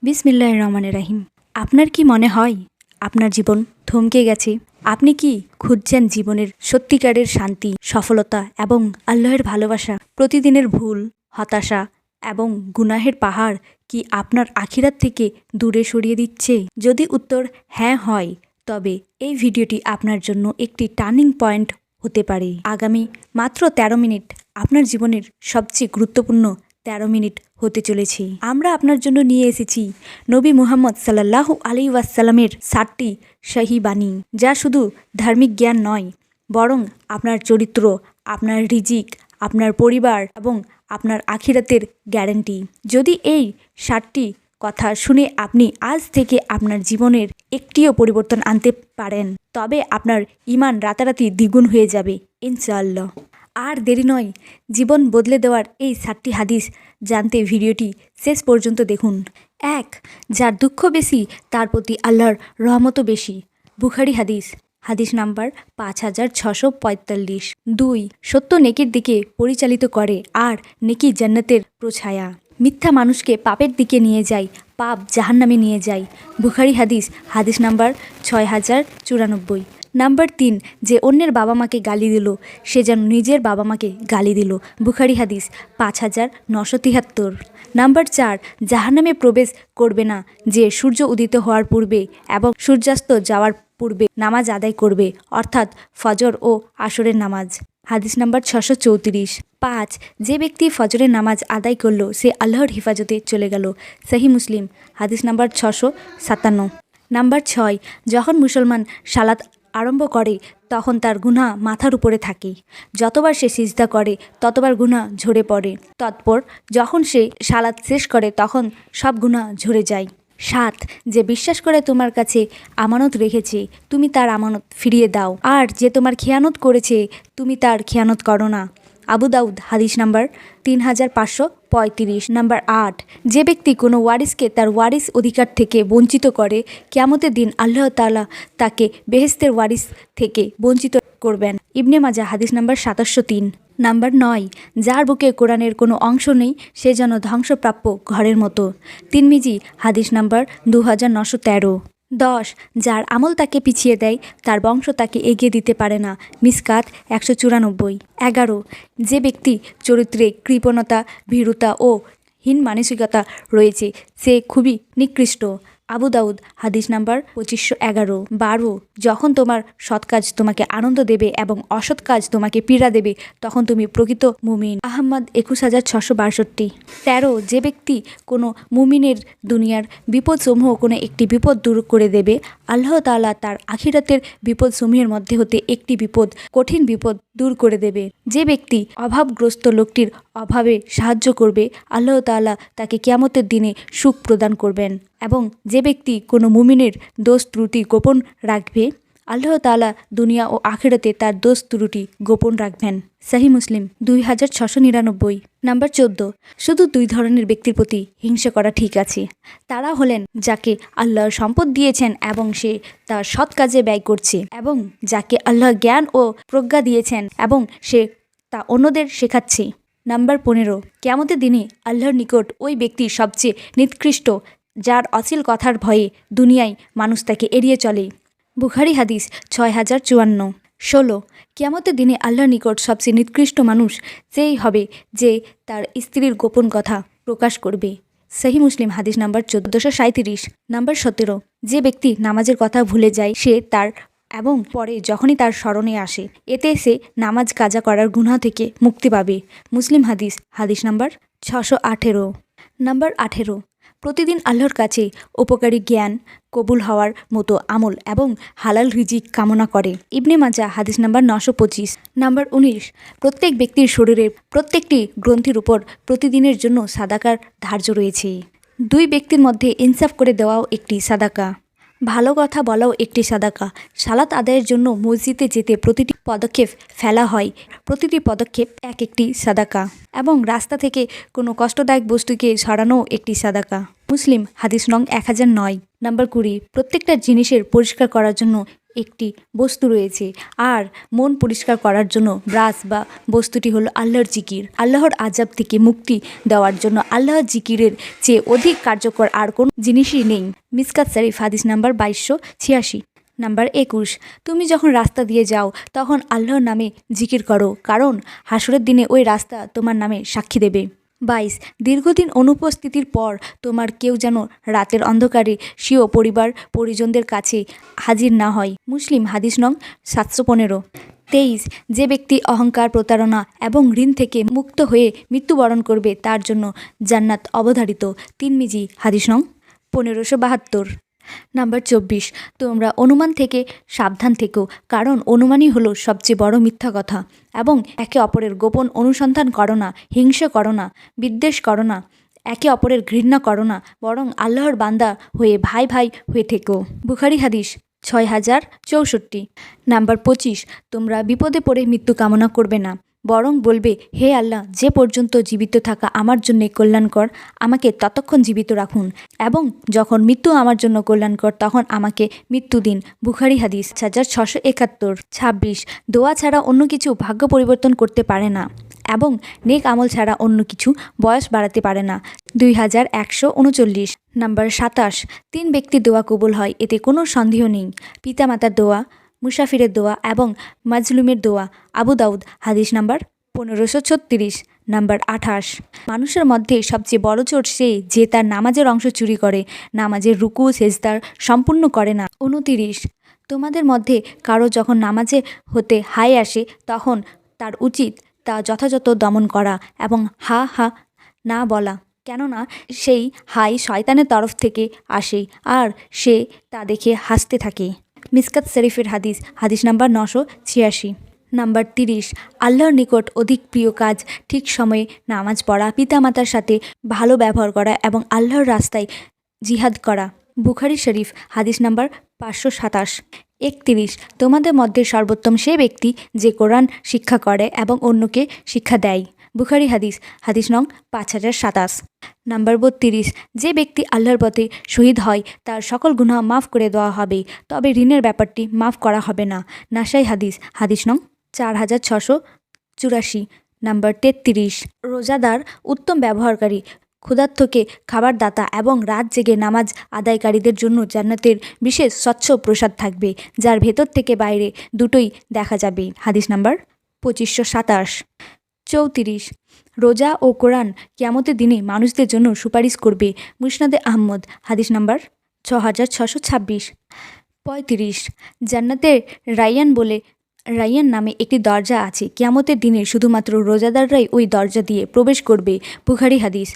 বিসমিল্লাহির রহমানির রহিম। আপনার কি মনে হয় আপনার জীবন থমকে গেছে? আপনি কি খুঁজছেন জীবনের সত্যিকারের শান্তি, সফলতা এবং আল্লাহর ভালোবাসা? প্রতিদিনের ভুল, হতাশা এবং গুনাহের পাহাড় কি আপনার আখিরাত থেকে দূরে সরিয়ে দিচ্ছে? যদি উত্তর হ্যাঁ হয়, তবে এই ভিডিওটি আপনার জন্য একটি টার্নিং পয়েন্ট হতে পারে। আগামী মাত্র 13 মিনিট আপনার জীবনের সবচেয়ে গুরুত্বপূর্ণ 13 মিনিট হতে চলেছে। আমরা আপনার জন্য নিয়ে এসেছি নবী মুহাম্মদ সাল্লাল্লাহু আলাইহি ওয়াসাল্লামের 7টি সহি বাণী, যা শুধু ধার্মিক জ্ঞান নয়, বরং আপনার চরিত্র, আপনার রিজিক, আপনার পরিবার এবং আপনার আখিরাতের গ্যারান্টি। যদি এই 7টি কথা শুনে আপনি আজ থেকে আপনার জীবনের একটিও পরিবর্তন আনতে পারেন, তবে আপনার ঈমান রাতারাতি দ্বিগুণ হয়ে যাবে ইনশাআল্লাহ। আর দেরি নয়, জীবন বদলে দেওয়ার এই 7টি হাদিস জানতে ভিডিওটি শেষ পর্যন্ত দেখুন। 1. যার দুঃখ বেশি তার প্রতি আল্লাহর রহমতও বেশি। বুখারী হাদিস, হাদিস নাম্বার 5645। 2. সত্য নেকির দিকে পরিচালিত করে আর নেকি জান্নাতের প্রছায়া। মিথ্যা মানুষকে পাপের দিকে নিয়ে যায়, পাপ জাহান্নামে নিয়ে যায়। বুখারী হাদিস, হাদিস নাম্বার 6094। নাম্বার 3. যে অন্যের বাবা মাকে গালি দিল, সে যেন নিজের বাবা মাকে গালি দিল। বুখারী হাদিস 5973। নাম্বার 4. জাহান্নামে প্রবেশ করবে না যে সূর্য উদিত হওয়ার পূর্বে এবং সূর্যাস্ত যাওয়ার পূর্বে নামাজ আদায় করবে, অর্থাৎ ফজর ও আসরের নামাজ। হাদিস নাম্বার 634। 5. যে ব্যক্তি ফজরের নামাজ আদায় করল, সে আল্লাহর হিফাজতে চলে গেল। সহি মুসলিম, হাদিস নাম্বার 657। নাম্বার 6. যখন মুসলমান সালাত আরম্ভ করে, তখন তার গুনাহ মাথার উপরে থাকে। যতবার সে সিজদা করে, ততবার গুনাহ ঝরে পড়ে। তৎপর যখন সে সালাত শেষ করে, তখন সব গুনাহ ঝরে যায়। 7. যে বিশ্বাস করে তোমার কাছে আমানত রেখেছে, তুমি তার আমানত ফিরিয়ে দাও, আর যে তোমার খেয়ানত করেছে, তুমি তার খেয়ানত করো না। আবু দাউদ, হাদিস নাম্বার 3535। নাম্বার 8. যে ব্যক্তি কোনো ওয়ারিসকে তার ওয়ারিস অধিকার থেকে বঞ্চিত করে, কিয়ামতের দিন আল্লাহ তাআলা তাকে বেহেশতের ওয়ারিস থেকে বঞ্চিত করবেন। ইবনে মাজাহ, হাদিস নাম্বার 2703। নাম্বার 9. যার বুকে কোরআনের কোনো অংশ নেই, সে যেন ধ্বংসপ্রাপ্য ঘরের মতো। তিরমিজি, হাদিস নাম্বার 2913। 10. যার আমল তাকে পিছিয়ে দেয়, তার বংশ তাকে এগিয়ে দিতে পারে না। মিসকাত 194। 11. যে ব্যক্তি চরিত্রে কৃপণতা, ভীরুতা ও হীন মানসিকতা রয়েছে, সে খুবই নিকৃষ্ট। আবু দাউদ, হাদিস নাম্বার 2511। 12. যখন তোমার সৎ কাজ তোমাকে আনন্দ দেবে এবং অসৎ কাজ তোমাকে পীড়া দেবে, তখন তুমি প্রকৃত মুমিন। আহমদ 21662। 13. যে ব্যক্তি কোনো মুমিনের দুনিয়ার বিপদসমূহ কোনো একটি বিপদ দূর করে দেবে, আল্লাহ তাআলা তার আখিরাতের বিপদসমূহের মধ্যে হতে একটি বিপদ, কঠিন বিপদ দূর করে দেবে। যে ব্যক্তি অভাবগ্রস্ত লোকটির অভাবে সাহায্য করবে, আল্লাহ তাআলা তাকে কিয়ামতের দিনে সুখ প্রদান করবেন। এবং যে ব্যক্তি কোনো মুমিনের দোষ ত্রুটি গোপন রাখবে, আল্লাহ তাআলা দুনিয়া ও আখিরাতে তার দোষ ত্রুটি গোপন রাখবেন। সহি মুসলিম 2699। নাম্বার 14. শুধু 2 ধরনের ব্যক্তির প্রতি হিংসা করা ঠিক আছে। তারা হলেন যাকে আল্লাহ সম্পদ দিয়েছেন এবং সে তার সৎ কাজে ব্যয় করছে, এবং যাকে আল্লাহ জ্ঞান ও প্রজ্ঞা দিয়েছেন এবং সে তা অন্যদের শেখাচ্ছে। নাম্বার 15. কিয়ামতের দিনে আল্লাহর নিকট ওই ব্যক্তি সবচেয়ে নিকৃষ্ট, যার অশ্লীল কথার ভয়ে দুনিয়ায় মানুষ তাকে এড়িয়ে চলে। বুখারী হাদিস 6054। 16. কিয়ামতের দিনে আল্লাহর নিকট সবচেয়ে নিকৃষ্ট মানুষ সেই হবে যে তার স্ত্রীর গোপন কথা প্রকাশ করবে। সহি মুসলিম, হাদিস নাম্বার 1437। নাম্বার 17. যে ব্যক্তি নামাজের কথা ভুলে যায়, সে তার এবং পরে যখনই তার স্মরণে আসে, এতে সে নামাজ কাজা করার গুনাহ থেকে মুক্তি পাবে। মুসলিম হাদিস, হাদিস নাম্বার 618। নাম্বার 18. প্রতিদিন আল্লাহর কাছে উপকারী জ্ঞান, কবুল হওয়ার মতো আমল এবং হালাল রিজিক কামনা করে। ইবনে মাজাহ, হাদিস নাম্বার 925। নাম্বার 19. প্রত্যেক ব্যক্তির শরীরের প্রত্যেকটি গ্রন্থির উপর প্রতিদিনের জন্য সাদাকার ধার্য রয়েছে। 2 ব্যক্তির মধ্যে ইনসাফ করে দেওয়াও একটি সাদাকা। ভালো কথা বলাও একটি সাদাকা। সালাত আদায়ের জন্য মসজিদে যেতে প্রতিটি পদক্ষেপ ফেলা হয়, প্রতিটি পদক্ষেপ এক একটি সাদাকা। এবং রাস্তা থেকে কোনো কষ্টদায়ক বস্তুকে সরানোও একটি সাদাকা। মুসলিম, হাদিস নং 1009। নাম্বার 20. প্রত্যেকটা জিনিসের পরিষ্কার করার জন্য একটি বস্তু রয়েছে, আর মন পরিষ্কার করার জন্য ব্রাশ বা বস্তুটি হলো আল্লাহর জিকির। আল্লাহর আযাব থেকে মুক্তি দেওয়ার জন্য আল্লাহর জিকিরের চেয়ে অধিক কার্যকর আর কোনো জিনিসই নেই। মিসকাত শরীফ হাদিস নাম্বার 2286। নাম্বার 21, তুমি যখন রাস্তা দিয়ে যাও তখন আল্লাহর নামে জিকির করো, কারণ হাসরের দিনে ওই রাস্তা তোমার নামে সাক্ষী দেবে। 22, দীর্ঘদিন অনুপস্থিতির পর তোমার কেউ যেন রাতের অন্ধকারে স্বীয় পরিবার পরিজনদের কাছে হাজির না হয়। মুসলিম হাদিস নং 715। 23, যে ব্যক্তি অহংকার, প্রতারণা এবং ঋণ থেকে মুক্ত হয়ে মৃত্যুবরণ করবে তার জন্য জান্নাত অবধারিত। তিরমিজি হাদিস নং 1572। নাম্বার 24, তোমরা অনুমান থেকে সাবধান থেকো, কারণ অনুমানই হলো সবচেয়ে বড় মিথ্যা কথা। এবং একে অপরের গোপন অনুসন্ধান করো না, হিংসা করো না, বিদ্বেষ করো না, একে অপরের ঘৃণা করো না, বরং আল্লাহর বান্দা হয়ে ভাই ভাই হয়ে থেকো। বুখারী হাদিস 6064। নাম্বার 25, তোমরা বিপদে পড়ে মৃত্যু কামনা করবে না, বরং বলবে, হে আল্লাহ, যে পর্যন্ত জীবিত থাকা আমার জন্য কল্যাণকর, আমাকে ততক্ষণ জীবিত রাখুন, এবং যখন মৃত্যু আমার জন্য কল্যাণকর তখন আমাকে মৃত্যু দিন। বুখারী হাদিস 6671। 26, দোয়া ছাড়া অন্য কিছু ভাগ্য পরিবর্তন করতে পারে না, এবং নেক আমল ছাড়া অন্য কিছু বয়স বাড়াতে পারে না। 2139। নাম্বার 27, 3 ব্যক্তির দোয়া কবুল হয়, এতে কোনো সন্দেহ নেই। পিতামাতার দোয়া, মুসাফিরের দোয়া এবং মাজলুমের দোয়া। আবু দাউদ হাদিস নাম্বার 1536। নাম্বার 28, মানুষের মধ্যে সবচেয়ে বড় চোর সে যে তার নামাজের অংশ চুরি করে, নামাজের রুকু সেজদার সম্পূর্ণ করে না। 29, তোমাদের মধ্যে কারো যখন নামাজে হতে হাই আসে তখন তার উচিত তা যথাযথ দমন করা এবং হা হা না বলা, কেননা সেই হাই শয়তানের তরফ থেকে আসে আর সে তা দেখে হাসতে থাকে। মিসকাত শরীফের হাদিস, হাদিস নাম্বার 986। নাম্বার 30, আল্লাহর নিকট অধিক প্রিয় কাজ ঠিক সময়ে নামাজ পড়া, পিতামাতার সাথে ভালো ব্যবহার করা এবং আল্লাহর রাস্তায় জিহাদ করা। বুখারী শরীফ হাদিস নাম্বার 527। 31, তোমাদের মধ্যে সর্বোত্তম সে ব্যক্তি যে কোরআন শিক্ষা করে এবং অন্যকে শিক্ষা দেয়। বুখারী হাদিস, হাদিস নং 5027। নাম্বার 32, যে ব্যক্তি আল্লাহর পথে শহীদ হয় তার সকল গুনাহ মাফ করে দেওয়া হবে, তবে ঋণের ব্যাপারটি মাফ করা হবে না। নাসাই হাদিস, হাদিস নং 4684। নাম্বার 33, রোজাদার, উত্তম ব্যবহারকারী, ক্ষুধার্তকে খাবার দাতা এবং রাত জেগে নামাজ আদায়কারীদের জন্য জান্নাতের বিশেষ স্বচ্ছ প্রসাদ থাকবে, যার ভেতর থেকে বাইরে দুটোই দেখা যাবে। হাদিস নাম্বার 2527। 34, রোজা ও কোরআন কিয়ামতের দিনে মানুষদের জন্য সুপারিশ করবে। মুসনাদে আহমদ হাদিস নাম্বার 6626। 35, জান্নাতের রাইয়ান নামে একটি দরজা আছে, কিয়ামতের দিনে শুধুমাত্র রোজাদাররাই ওই দরজা দিয়ে প্রবেশ করবে। বুখারী হাদিস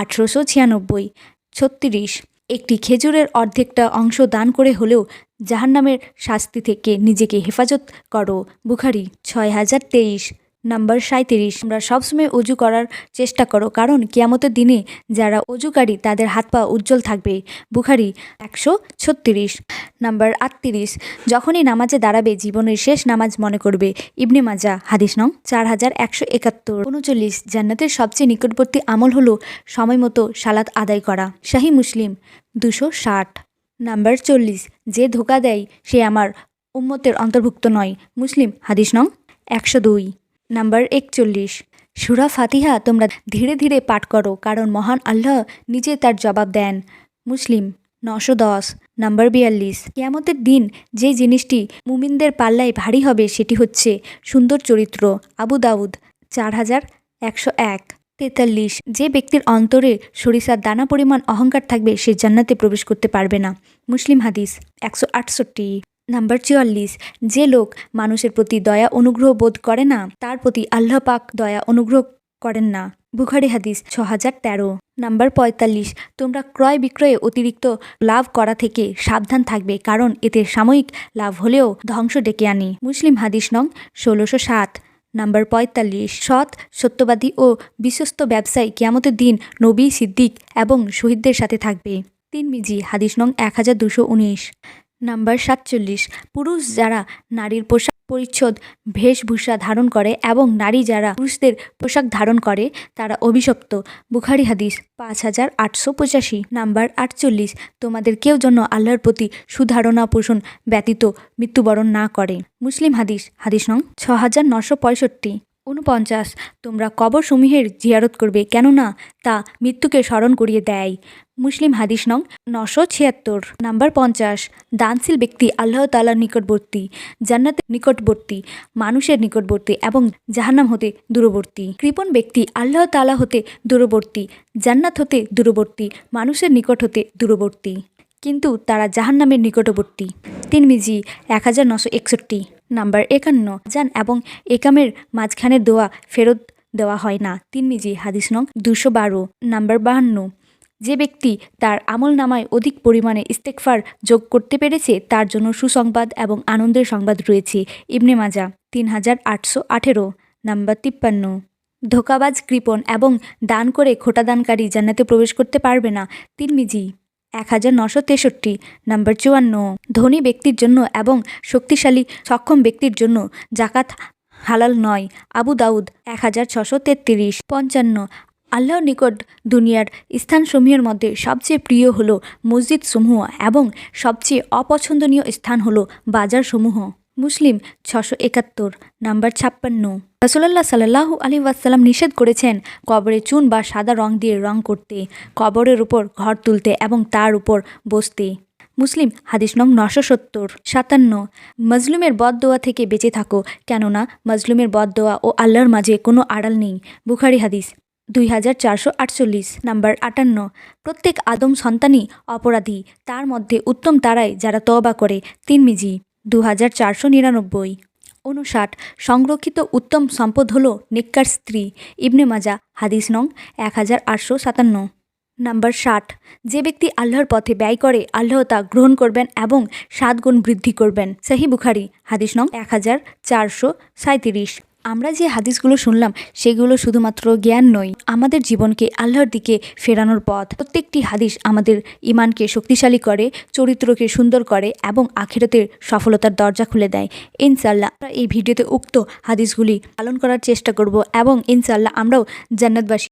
1896। 36, একটি খেজুরের অর্ধেকটা অংশ দান করে হলেও জাহান্নামের শাস্তি থেকে নিজেকে হেফাজত করো। বুখারী 6023। নাম্বার 37, তোমরা সবসময় অজু করার চেষ্টা করো, কারণ কিয়ামতের দিনে যারা অজুকারী তাদের হাত পা উজ্জ্বল থাকবে। বুখারী 136। নাম্বার 38, যখনই নামাজে দাঁড়াবে জীবনের শেষ নামাজ মনে করবে। ইবনে মাজা হাদিস নং 4171। 39, জান্নাতের সবচেয়ে নিকটবর্তী আমল হলো সময়মতো সালাত আদায় করা। শাহী মুসলিম 260। নাম্বার 40, যে ধোঁকা দেয় সে আমার উম্মতের অন্তর্ভুক্ত নয়। মুসলিম হাদিস নং 102। নাম্বার 41, সূরা ফাতিহা তোমরা ধীরে ধীরে পাঠ করো, কারণ মহান আল্লাহ নিজে তার জবাব দেন। মুসলিম 910। নাম্বার 42, কিয়ামতের দিন যে জিনিসটি মুমিনদের পাল্লায় ভারী হবে সেটি হচ্ছে সুন্দর চরিত্র। আবু দাউদ 4101। 43, যে ব্যক্তির অন্তরে সরিষার দানা পরিমাণ অহংকার থাকবে সে জান্নাতে প্রবেশ করতে পারবে না। মুসলিম হাদিস 168। নাম্বার 44, যে লোক মানুষের প্রতি দয়া অনুগ্রহ বোধ করে না তার প্রতি আল্লাহ পাক দয়া অনুগ্রহ করেন না। বুখারী হাদিস 6013। নাম্বার 45, তোমরা ক্রয় বিক্রয়ে অতিরিক্ত লাভ করা থেকে সাবধান থাকবে, কারণ এতে সাময়িক লাভ হলেও ধ্বংস ডেকে আনে। মুসলিম হাদিস নং 1607। নাম্বার 45, সৎ, সত্যবাদী ও বিশ্বস্ত ব্যবসায়ী কিয়ামতের দিন নবী, সিদ্দিক এবং শহীদদের সাথে থাকবে। তিরমিজি হাদিস নং 1219। নাম্বার 47, পুরুষ যারা নারীর পোশাক পরিচ্ছদ বেশভূষা ধারণ করে এবং নারী যারা পুরুষদের পোশাক ধারণ করে তারা অভিশপ্ত। বুখারী হাদিস 5885। নাম্বার 48, তোমাদের কেউ যেন আল্লাহর প্রতি সুধারণা পোষণ ব্যতীত মৃত্যুবরণ না করে। মুসলিম হাদিস, হাদিস নং 6965। 49, তোমরা কবরসমূহের জিয়ারত করবে, কেননা তা মৃত্যুকে স্মরণ করিয়ে দেয়। মুসলিম হাদিস নং 976। নাম্বার 50, দানশীল ব্যক্তি আল্লাহ তাআলার নিকটবর্তী, জান্নাতের নিকটবর্তী, মানুষের নিকটবর্তী এবং জাহান্নাম হতে দূরবর্তী। কৃপণ ব্যক্তি আল্লাহ তাআলা হতে দূরবর্তী, জান্নাত হতে দূরবর্তী, মানুষের নিকট হতে দূরবর্তী, কিন্তু তারা জাহান্নামের নিকটবর্তী। তিরমিজি 1961। নাম্বার 51, আযান এবং একামের মাঝখানের দোয়া ফেরত দেওয়া হয় না। তিরমিজি হাদিস নং 212। নাম্বার 52, যে ব্যক্তি তার আমলনামায় অধিক পরিমাণে ইস্তেগফার যোগ করতে পেরেছে তার জন্য সুসংবাদ এবং আনন্দের সংবাদ রয়েছে। ইবনে মাজা 3818। নাম্বার 53, ধোঁকাবাজ, কৃপণ এবং দান করে খোটাদানকারী জান্নাতে প্রবেশ করতে পারবে না। তিরমিজি 1963। নাম্বার 54, ধনী ব্যক্তির জন্য এবং শক্তিশালী সক্ষম ব্যক্তির জন্য জাকাত হালাল নয়। আবু দাউদ 1633। 55, আল্লাহর নিকট দুনিয়ার স্থানসমূহের মধ্যে সবচেয়ে প্রিয় হলো মসজিদসমূহ এবং সবচেয়ে অপছন্দনীয় স্থান হলো বাজারসমূহ। মুসলিম 671। নাম্বার 56, রাসূলুল্লাহ সাল্লাল্লাহু আলাইহি ওয়াসাল্লাম নিষেধ করেছেন কবরে চুন বা সাদা রং দিয়ে রং করতে, কবরের উপর ঘর তুলতে এবং তার উপর বসতে। মুসলিম হাদিস নং 970। 57, মজলুমের বদদোয়া থেকে বেঁচে থাকো, কেননা মজলুমের বদদোয়া ও আল্লাহর মাঝে কোনো আড়াল নেই। বুখারী হাদিস 2448। নাম্বার 58, প্রত্যেক আদম সন্তানই অপরাধী, তার মধ্যে উত্তম তারাই যারা তওবা করে। তিরমিজি 2499। 59, সংরক্ষিত উত্তম সম্পদ হলো নেককার স্ত্রী। ইবনে মাজা হাদিস নং 1857। নাম্বার 60, যে ব্যক্তি আল্লাহর পথে ব্যয় করে আল্লাহ তা গ্রহণ করবেন এবং 7 গুণ বৃদ্ধি করবেন। সহিহ বুখারী হাদিস নং 1437। আমরা যে হাদিসগুলো শুনলাম সেগুলো শুধুমাত্র জ্ঞান নয়, আমাদের জীবনকে আল্লাহর দিকে ফেরানোর পথ। প্রত্যেকটি হাদিস আমাদের ঈমানকে শক্তিশালী করে, চরিত্রকে সুন্দর করে এবং আখিরাতের সফলতার দরজা খুলে দেয়। ইনশাআল্লাহ আমরা এই ভিডিওতে উক্ত হাদিসগুলি পালন করার চেষ্টা করব এবং ইনশাআল্লাহ আমরাও জান্নাতবাসী